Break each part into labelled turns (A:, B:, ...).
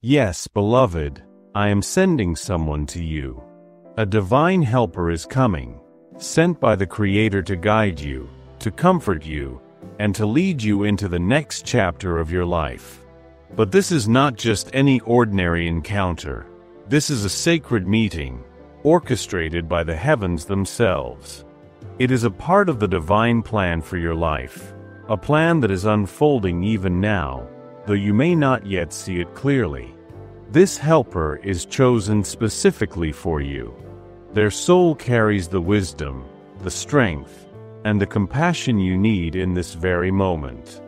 A: Yes, beloved, I am sending someone to you. A divine helper is coming, sent by the Creator to guide you, to comfort you, and to lead you into the next chapter of your life. But this is not just any ordinary encounter. This is a sacred meeting, orchestrated by the heavens themselves. It is a part of the divine plan for your life, a plan that is unfolding even now, though you may not yet see it clearly. This helper is chosen specifically for you. Their soul carries the wisdom, the strength, and the compassion you need in this very moment.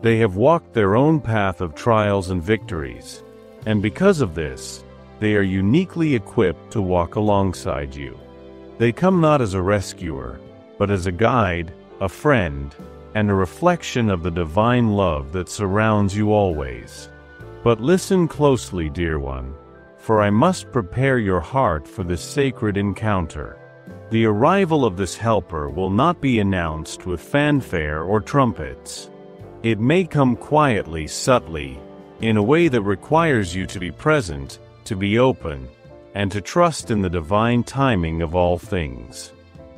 A: They have walked their own path of trials and victories, and because of this, they are uniquely equipped to walk alongside you. They come not as a rescuer, but as a guide, a friend, and a reflection of the divine love that surrounds you always. But listen closely, dear one, for I must prepare your heart for this sacred encounter. The arrival of this helper will not be announced with fanfare or trumpets. It may come quietly, subtly, in a way that requires you to be present, to be open, and to trust in the divine timing of all things.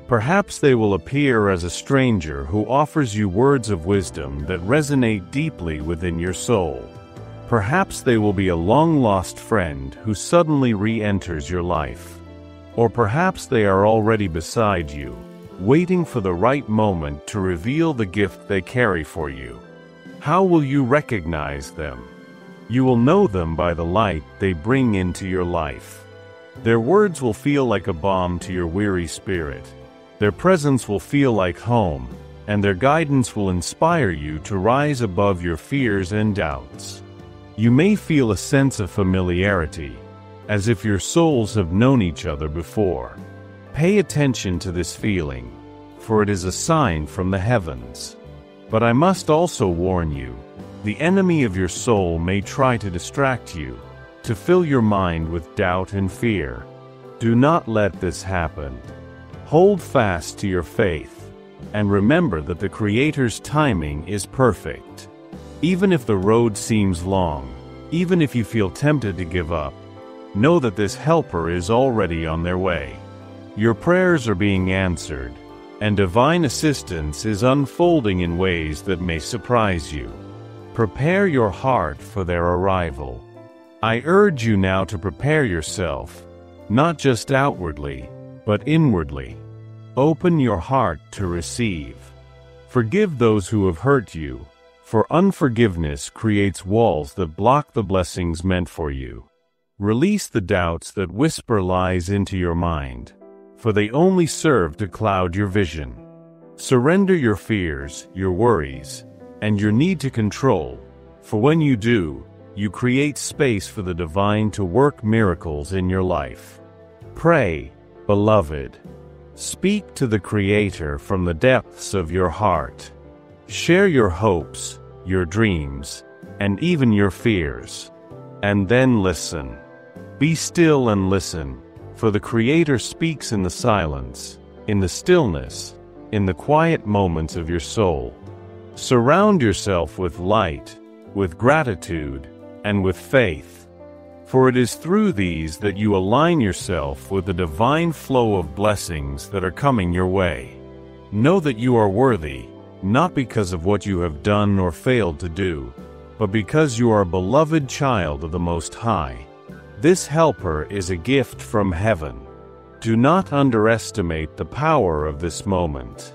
A: Perhaps they will appear as a stranger who offers you words of wisdom that resonate deeply within your soul. Perhaps they will be a long-lost friend who suddenly re-enters your life. Or perhaps they are already beside you, waiting for the right moment to reveal the gift they carry for you. How will you recognize them? You will know them by the light they bring into your life. Their words will feel like a balm to your weary spirit. Their presence will feel like home, and their guidance will inspire you to rise above your fears and doubts. You may feel a sense of familiarity, as if your souls have known each other before. Pay attention to this feeling, for it is a sign from the heavens. But I must also warn you, the enemy of your soul may try to distract you, to fill your mind with doubt and fear. Do not let this happen. Hold fast to your faith, and remember that the Creator's timing is perfect. Even if the road seems long, even if you feel tempted to give up, know that this helper is already on their way. Your prayers are being answered, and divine assistance is unfolding in ways that may surprise you. Prepare your heart for their arrival. I urge you now to prepare yourself, not just outwardly, but inwardly. Open your heart to receive. Forgive those who have hurt you, for unforgiveness creates walls that block the blessings meant for you. Release the doubts that whisper lies into your mind, for they only serve to cloud your vision. Surrender your fears, your worries, and your need to control, for when you do, you create space for the divine to work miracles in your life. Pray, beloved. Speak to the Creator from the depths of your heart. Share your hopes, your dreams, and even your fears. And then listen. Be still and listen, for the Creator speaks in the silence, in the stillness, in the quiet moments of your soul. Surround yourself with light, with gratitude, and with faith. For it is through these that you align yourself with the divine flow of blessings that are coming your way. Know that you are worthy, not because of what you have done or failed to do, but because you are a beloved child of the Most High. This helper is a gift from heaven. Do not underestimate the power of this moment.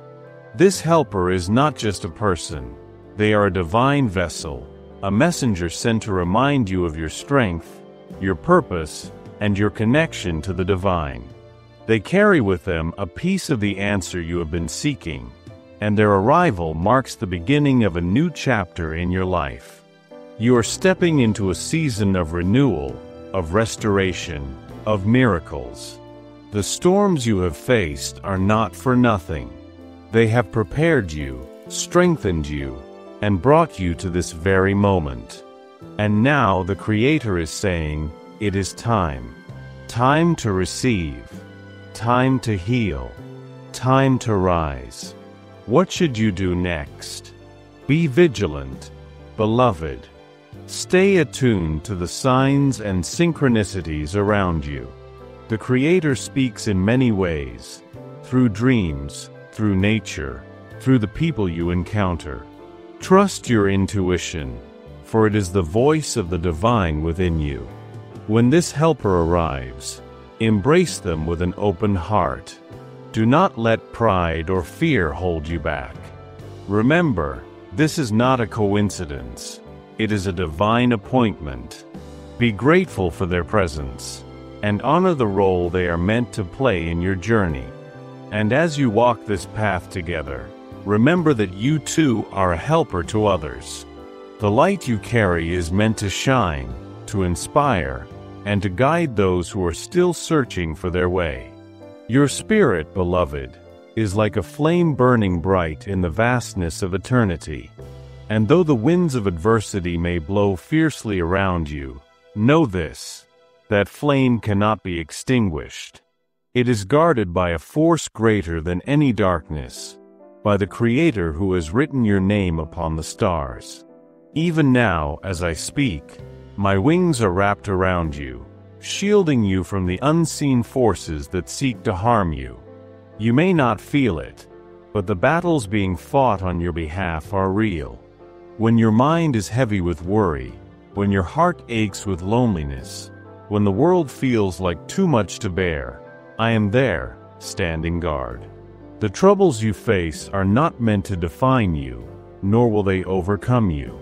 A: This helper is not just a person. They are a divine vessel, a messenger sent to remind you of your strength, your purpose, and your connection to the divine. They carry with them a piece of the answer you have been seeking, and their arrival marks the beginning of a new chapter in your life. You are stepping into a season of renewal, of restoration, of miracles. The storms you have faced are not for nothing. They have prepared you, strengthened you, and brought you to this very moment. And now the Creator is saying, it is time. Time to receive. Time to heal. Time to rise. What should you do next? Be vigilant, beloved. Stay attuned to the signs and synchronicities around you. The Creator speaks in many ways, through dreams, through nature, through the people you encounter. Trust your intuition, for it is the voice of the divine within you. When this helper arrives, embrace them with an open heart. Do not let pride or fear hold you back. Remember, this is not a coincidence. It is a divine appointment. Be grateful for their presence, and honor the role they are meant to play in your journey. And as you walk this path together, remember that you too are a helper to others. The light you carry is meant to shine, to inspire, and to guide those who are still searching for their way. Your spirit, beloved, is like a flame burning bright in the vastness of eternity. And though the winds of adversity may blow fiercely around you, know this: that flame cannot be extinguished. It is guarded by a force greater than any darkness, by the Creator who has written your name upon the stars. Even now, as I speak, my wings are wrapped around you, shielding you from the unseen forces that seek to harm you. You may not feel it, but the battles being fought on your behalf are real. When your mind is heavy with worry, when your heart aches with loneliness, when the world feels like too much to bear, I am there, standing guard. The troubles you face are not meant to define you, nor will they overcome you.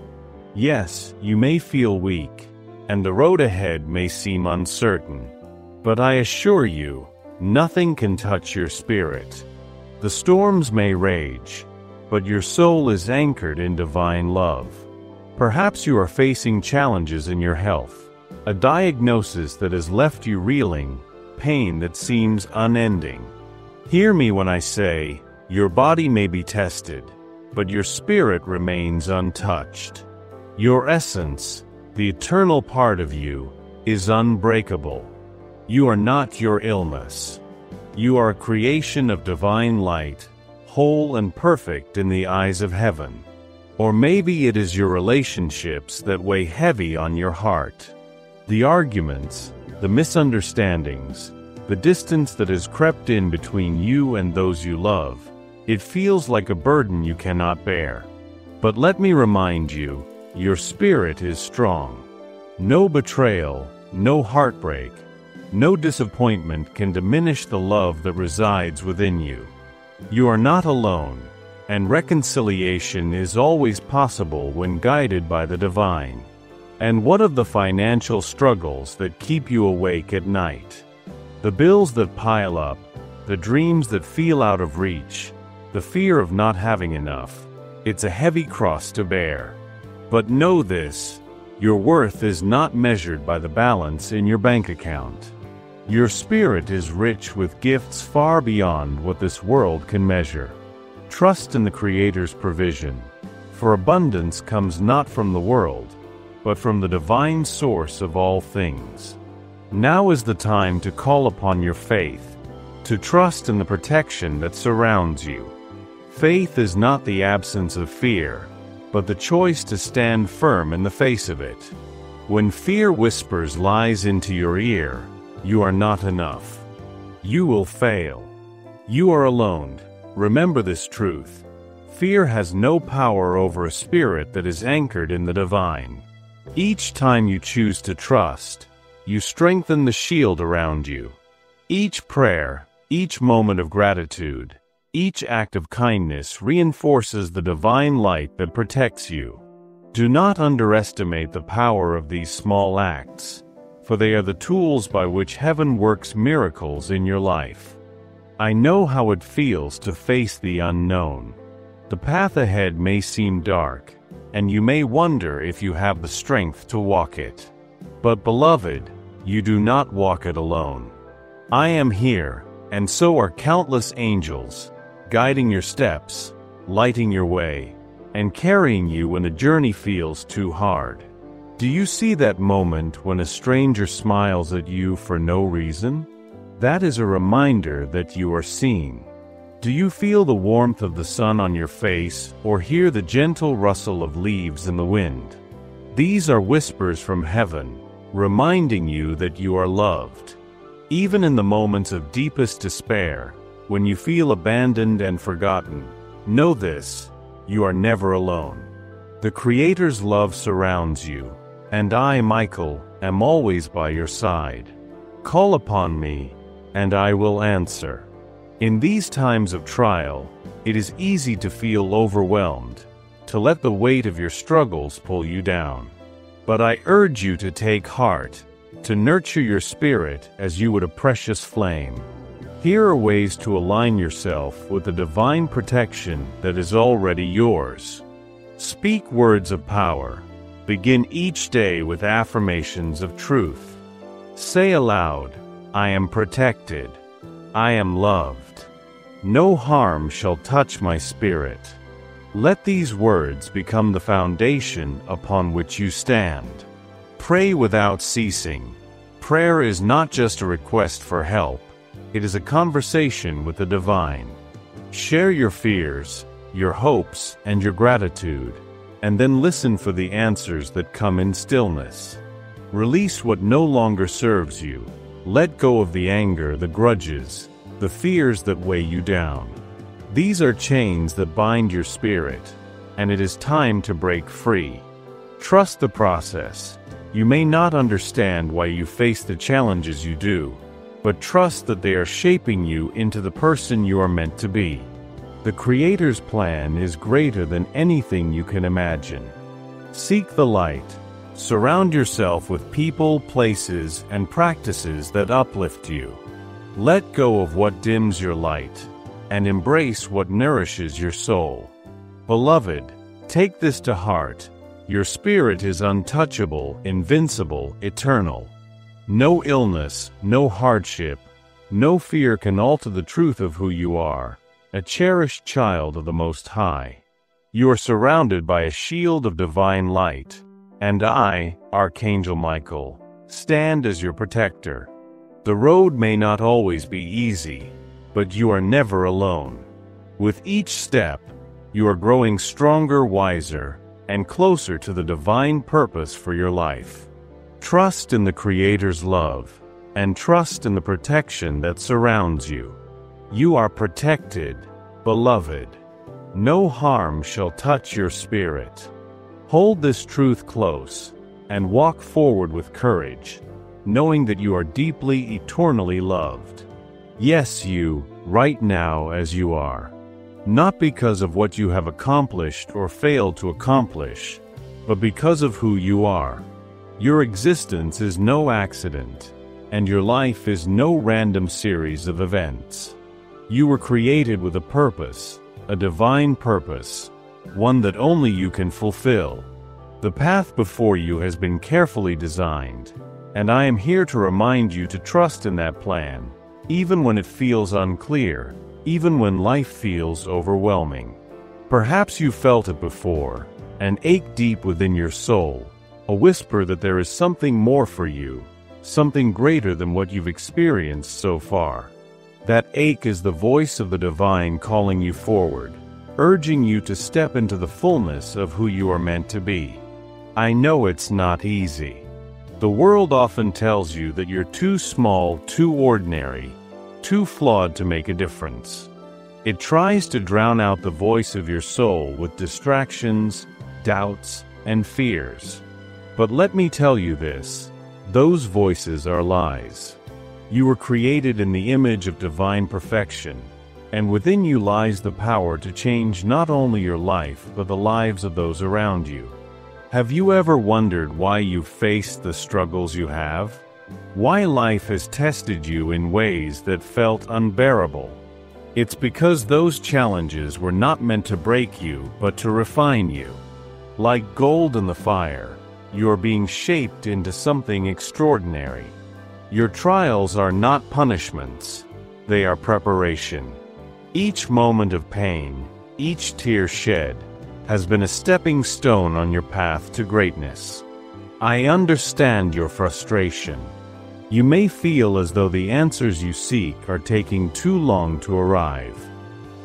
A: Yes, you may feel weak, and the road ahead may seem uncertain, but I assure you, nothing can touch your spirit. The storms may rage, but your soul is anchored in divine love. Perhaps you are facing challenges in your health, a diagnosis that has left you reeling, pain that seems unending. Hear me when I say, your body may be tested, but your spirit remains untouched. Your essence, the eternal part of you, is unbreakable. You are not your illness. You are a creation of divine light, whole and perfect in the eyes of heaven. Or maybe it is your relationships that weigh heavy on your heart. The arguments, the misunderstandings, the distance that has crept in between you and those you love. It feels like a burden you cannot bear. But let me remind you, your spirit is strong. No betrayal, no heartbreak, no disappointment can diminish the love that resides within you. You are not alone, and reconciliation is always possible when guided by the divine. And what of the financial struggles that keep you awake at night? The bills that pile up, the dreams that feel out of reach, the fear of not having enough. It's a heavy cross to bear. But know this: your worth is not measured by the balance in your bank account. Your spirit is rich with gifts far beyond what this world can measure. Trust in the Creator's provision, for abundance comes not from the world, but from the divine source of all things. Now is the time to call upon your faith, to trust in the protection that surrounds you. Faith is not the absence of fear, but the choice to stand firm in the face of it. When fear whispers lies into your ear, you are not enough. You will fail. You are alone. Remember this truth. Fear has no power over a spirit that is anchored in the divine. Each time you choose to trust, you strengthen the shield around you. Each prayer, each moment of gratitude, each act of kindness reinforces the divine light that protects you. Do not underestimate the power of these small acts, for they are the tools by which heaven works miracles in your life. I know how it feels to face the unknown. The path ahead may seem dark, and you may wonder if you have the strength to walk it. But beloved, you do not walk it alone. I am here, and so are countless angels, guiding your steps, lighting your way, and carrying you when the journey feels too hard. Do you see that moment when a stranger smiles at you for no reason? That is a reminder that you are seen. Do you feel the warmth of the sun on your face, or hear the gentle rustle of leaves in the wind? These are whispers from heaven, reminding you that you are loved. Even in the moments of deepest despair, when you feel abandoned and forgotten, know this: you are never alone. The Creator's love surrounds you, and I, Michael, am always by your side. Call upon me, and I will answer. In these times of trial, it is easy to feel overwhelmed, to let the weight of your struggles pull you down. But I urge you to take heart, to nurture your spirit as you would a precious flame. Here are ways to align yourself with the divine protection that is already yours. Speak words of power. Begin each day with affirmations of truth. Say aloud, I am protected. I am loved. No harm shall touch my spirit. Let these words become the foundation upon which you stand. Pray without ceasing. Prayer is not just a request for help. It is a conversation with the divine. Share your fears, your hopes, and your gratitude, and then listen for the answers that come in stillness. Release what no longer serves you. Let go of the anger, the grudges, the fears that weigh you down. These are chains that bind your spirit, and it is time to break free. Trust the process. You may not understand why you face the challenges you do, but trust that they are shaping you into the person you are meant to be. The Creator's plan is greater than anything you can imagine. Seek the light. Surround yourself with people, places, and practices that uplift you. Let go of what dims your light, and embrace what nourishes your soul. Beloved, take this to heart. Your spirit is untouchable, invincible, eternal. No illness, no hardship, no fear can alter the truth of who you are, a cherished child of the Most High. You are surrounded by a shield of divine light, and I, Archangel Michael, stand as your protector. The road may not always be easy, but you are never alone. With each step, you are growing stronger, wiser, and closer to the divine purpose for your life. Trust in the Creator's love, and trust in the protection that surrounds you. You are protected, beloved. No harm shall touch your spirit. Hold this truth close, and walk forward with courage, knowing that you are deeply, eternally loved. Yes, you, right now as you are. Not because of what you have accomplished or failed to accomplish, but because of who you are. Your existence is no accident, and your life is no random series of events. You were created with a purpose, a divine purpose, one that only you can fulfill. The path before you has been carefully designed, and I am here to remind you to trust in that plan, even when it feels unclear, even when life feels overwhelming. Perhaps you felt it before, an ache deep within your soul, a whisper that there is something more for you, something greater than what you've experienced so far. That ache is the voice of the divine calling you forward, urging you to step into the fullness of who you are meant to be. I know it's not easy. The world often tells you that you're too small, too ordinary, too flawed to make a difference. It tries to drown out the voice of your soul with distractions, doubts, and fears. But let me tell you this, those voices are lies. You were created in the image of divine perfection, and within you lies the power to change not only your life but the lives of those around you. Have you ever wondered why you've faced the struggles you have? Why life has tested you in ways that felt unbearable? It's because those challenges were not meant to break you, but to refine you. Like gold in the fire, you're being shaped into something extraordinary. Your trials are not punishments, they are preparation. Each moment of pain, each tear shed, has been a stepping stone on your path to greatness. I understand your frustration. You may feel as though the answers you seek are taking too long to arrive.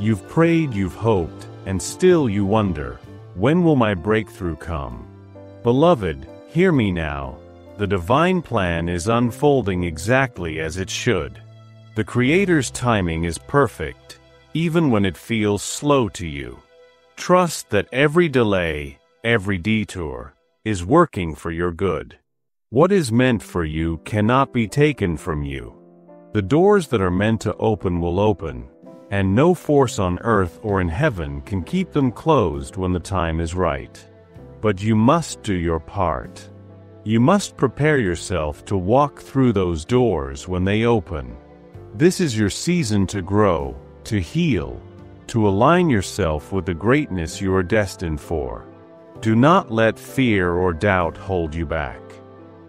A: You've prayed, you've hoped, and still you wonder, when will my breakthrough come? Beloved, hear me now. The divine plan is unfolding exactly as it should. The Creator's timing is perfect, even when it feels slow to you. Trust that every delay, every detour, is working for your good. What is meant for you cannot be taken from you. The doors that are meant to open will open, and no force on earth or in heaven can keep them closed when the time is right. But you must do your part. You must prepare yourself to walk through those doors when they open. This is your season to grow, to heal, to align yourself with the greatness you are destined for. Do not let fear or doubt hold you back.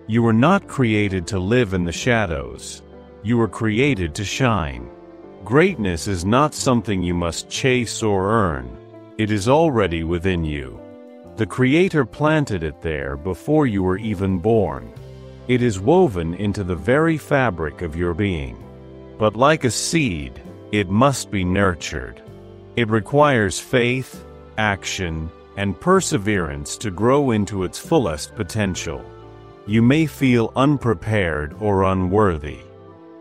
A: You were not created to live in the shadows. You were created to shine. Greatness is not something you must chase or earn. It is already within you. The Creator planted it there before you were even born. It is woven into the very fabric of your being. But like a seed, it must be nurtured. It requires faith, action, and perseverance to grow into its fullest potential. You may feel unprepared or unworthy.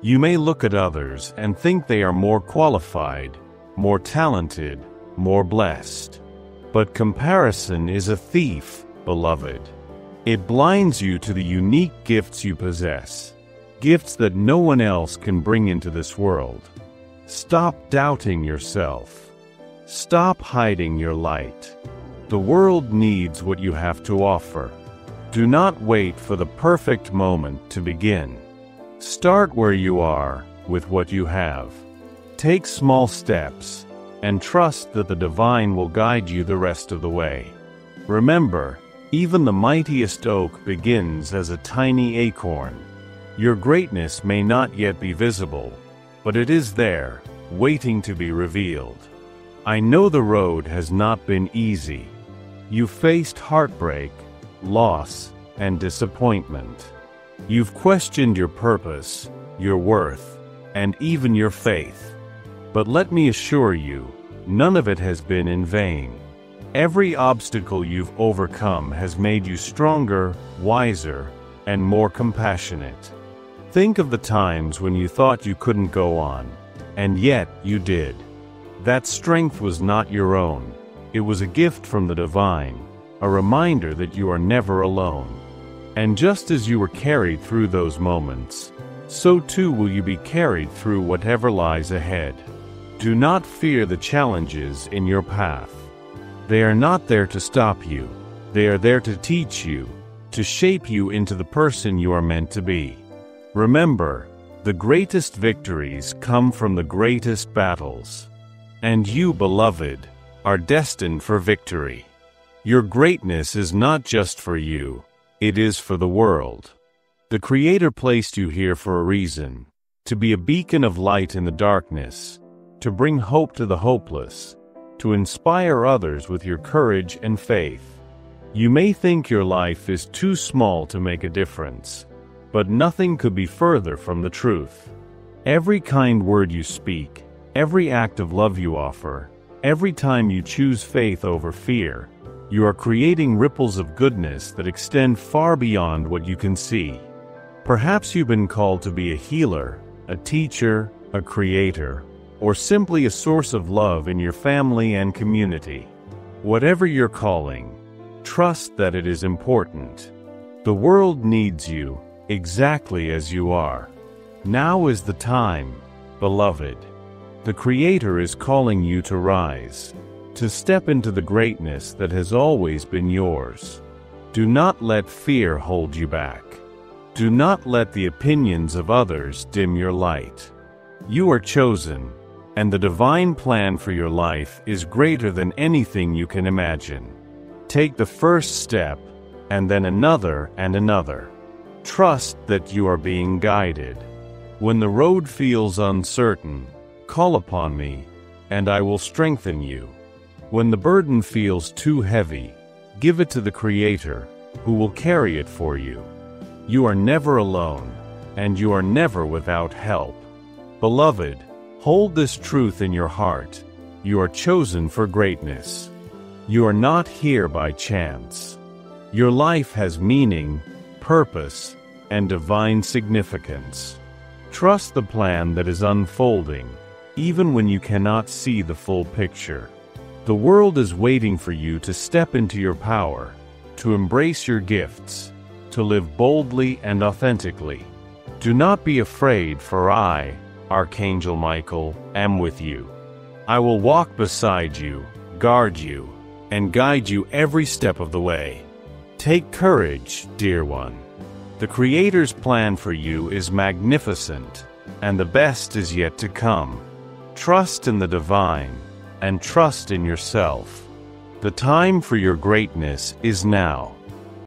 A: You may look at others and think they are more qualified, more talented, more blessed. But comparison is a thief, beloved. It blinds you to the unique gifts you possess, gifts that no one else can bring into this world. Stop doubting yourself. Stop hiding your light. The world needs what you have to offer. Do not wait for the perfect moment to begin. Start where you are, with what you have. Take small steps, and trust that the divine will guide you the rest of the way. Remember, even the mightiest oak begins as a tiny acorn. Your greatness may not yet be visible, but it is there, waiting to be revealed. I know the road has not been easy. You faced heartbreak, loss, and disappointment. You've questioned your purpose, your worth, and even your faith. But let me assure you, none of it has been in vain. Every obstacle you've overcome has made you stronger, wiser, and more compassionate. Think of the times when you thought you couldn't go on, and yet you did. That strength was not your own. It was a gift from the divine, a reminder that you are never alone. And just as you were carried through those moments, so too will you be carried through whatever lies ahead. Do not fear the challenges in your path. They are not there to stop you. They are there to teach you, to shape you into the person you are meant to be. Remember, the greatest victories come from the greatest battles. And you, beloved, are destined for victory. Your greatness is not just for you, it is for the world. The Creator placed you here for a reason, to be a beacon of light in the darkness, to bring hope to the hopeless, to inspire others with your courage and faith. You may think your life is too small to make a difference, but nothing could be further from the truth. Every kind word you speak, every act of love you offer, every time you choose faith over fear, you are creating ripples of goodness that extend far beyond what you can see. Perhaps you've been called to be a healer, a teacher, a creator, or simply a source of love in your family and community. Whatever your calling, trust that it is important. The world needs you, exactly as you are. Now is the time, beloved. The Creator is calling you to rise, to step into the greatness that has always been yours. Do not let fear hold you back. Do not let the opinions of others dim your light. You are chosen, and the divine plan for your life is greater than anything you can imagine. Take the first step, and then another and another. Trust that you are being guided. When the road feels uncertain, call upon me, and I will strengthen you. When the burden feels too heavy, give it to the Creator, who will carry it for you. You are never alone, and you are never without help. Beloved, hold this truth in your heart. You are chosen for greatness. You are not here by chance. Your life has meaning, purpose, and divine significance. Trust the plan that is unfolding, even when you cannot see the full picture. The world is waiting for you to step into your power, to embrace your gifts, to live boldly and authentically. Do not be afraid, for I, Archangel Michael, am with you. I will walk beside you, guard you, and guide you every step of the way. Take courage, dear one. The Creator's plan for you is magnificent, and the best is yet to come. Trust in the divine, and trust in yourself. The time for your greatness is now.